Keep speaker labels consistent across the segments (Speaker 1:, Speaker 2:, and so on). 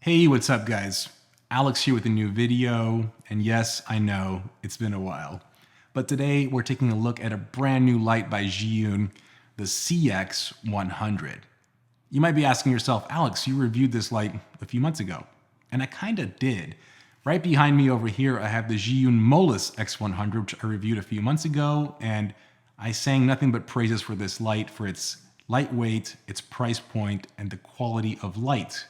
Speaker 1: Hey, what's up guys? Alex here with a new video, and yes, I know, it's been a while. But today we're taking a look at a brand new light by Zhiyun, the CX100. You might be asking yourself, Alex, you reviewed this light a few months ago. And I kinda did. Right behind me over here, I have the Zhiyun Molus X100, which I reviewed a few months ago, and I sang nothing but praises for this light for its lightweight, its price point, and the quality of light.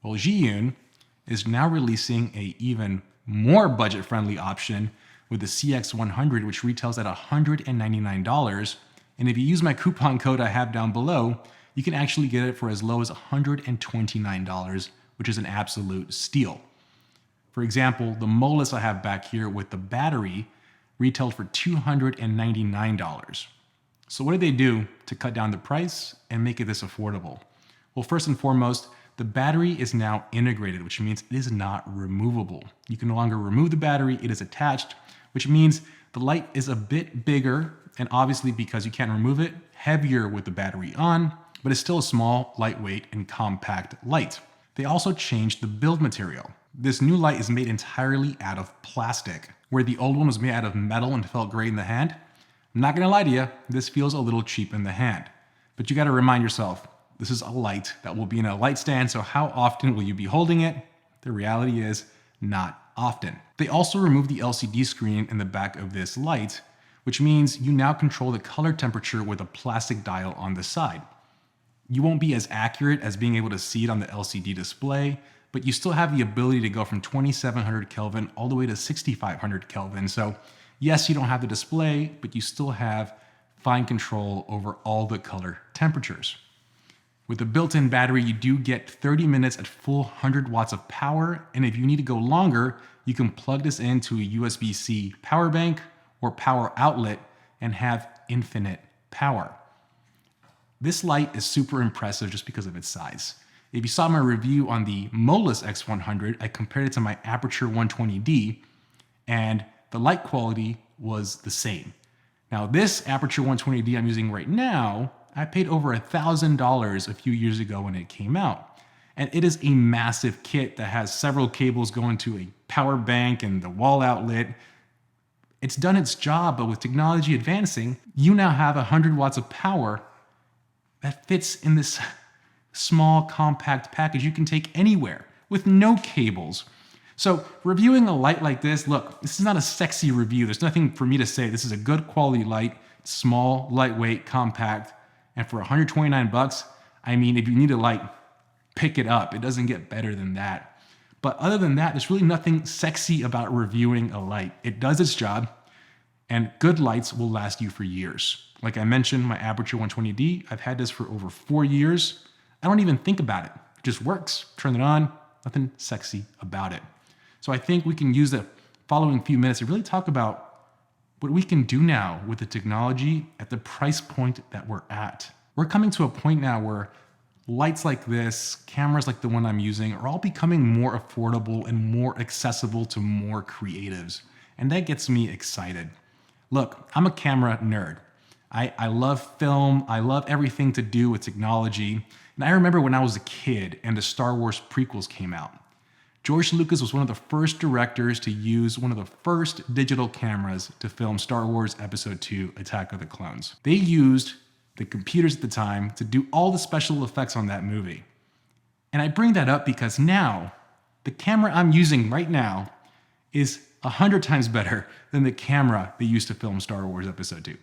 Speaker 1: Well, Zhiyun is now releasing a even more budget-friendly option with the CX100, which retails at $199. And if you use my coupon code I have down below, you can actually get it for as low as $129, which is an absolute steal. For example, the Molus I have back here with the battery retailed for $299. So what did they do to cut down the price and make it this affordable? Well, first and foremost, the battery is now integrated, which means it is not removable. You can no longer remove the battery, it is attached, which means the light is a bit bigger, and obviously because you can't remove it, heavier with the battery on, but it's still a small, lightweight, and compact light. They also changed the build material. This new light is made entirely out of plastic, where the old one was made out of metal and felt great in the hand. I'm not gonna lie to you, this feels a little cheap in the hand. But you gotta remind yourself, this is a light that will be in a light stand, so how often will you be holding it? The reality is, not often. They also removed the LCD screen in the back of this light, which means you now control the color temperature with a plastic dial on the side. You won't be as accurate as being able to see it on the LCD display, but you still have the ability to go from 2700 Kelvin all the way to 6500 Kelvin. So yes, you don't have the display, but you still have fine control over all the color temperatures. With the built-in battery, you do get 30 minutes at full 100 watts of power, and if you need to go longer, you can plug this into a USB-C power bank or power outlet and have infinite power. This light is super impressive just because of its size. If you saw my review on the Molus X100, I compared it to my Aperture 120D, and the light quality was the same. Now this Aperture 120D I'm using right now, I paid over $1,000 a few years ago when it came out. And it is a massive kit that has several cables going to a power bank and the wall outlet. It's done its job, but with technology advancing, you now have 100 watts of power that fits in this small, compact package you can take anywhere with no cables. So reviewing a light like this, look, this is not a sexy review. There's nothing for me to say. This is a good quality light, small, lightweight, compact, and for 129 bucks, I mean, if you need a light, pick it up. It doesn't get better than that. But other than that, there's really nothing sexy about reviewing a light. It does its job, and good lights will last you for years. Like I mentioned, my Aperture 120D, I've had this for over 4 years. I don't even think about it. It just works. Turn it on, nothing sexy about it. So I think we can use the following few minutes to really talk about what we can do now with the technology at the price point that we're at. We're coming to a point now where lights like this, cameras like the one I'm using, are all becoming more affordable and more accessible to more creatives. And that gets me excited. Look, I'm a camera nerd. I love film. I love everything to do with technology. And I remember when I was a kid and the Star Wars prequels came out. George Lucas was one of the first directors to use one of the first digital cameras to film Star Wars Episode II, Attack of the Clones. They used the computers at the time to do all the special effects on that movie. And I bring that up because now, the camera I'm using right now is 100 times better than the camera they used to film Star Wars Episode II.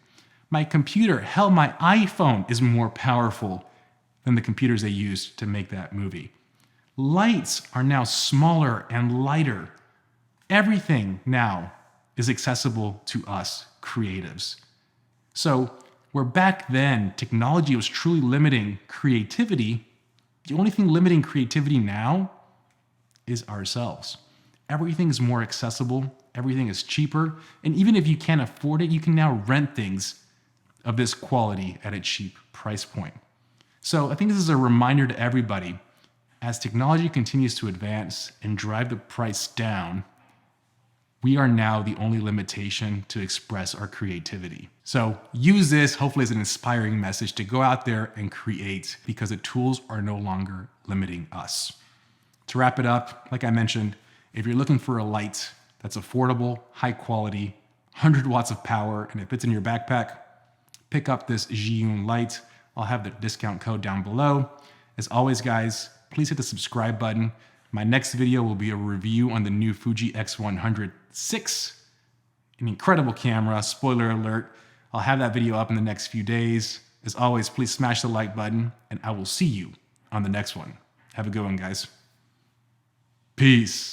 Speaker 1: My computer, hell, my iPhone is more powerful than the computers they used to make that movie. Lights are now smaller and lighter. Everything now is accessible to us creatives. So where back then technology was truly limiting creativity, the only thing limiting creativity now is ourselves. Everything is more accessible, everything is cheaper, and even if you can't afford it, you can now rent things of this quality at a cheap price point. So I think this is a reminder to everybody. As technology continues to advance and drive the price down, we are now the only limitation to express our creativity. So use this hopefully as an inspiring message to go out there and create, because the tools are no longer limiting us. To wrap it up, like I mentioned, if you're looking for a light that's affordable, high quality, 100 watts of power, and it fits in your backpack, pick up this Zhiyun light. I'll have the discount code down below. As always, guys, please hit the subscribe button. My next video will be a review on the new Fuji X100 6, an incredible camera, spoiler alert. I'll have that video up in the next few days. As always, please smash the like button, and I will see you on the next one. Have a good one, guys. Peace.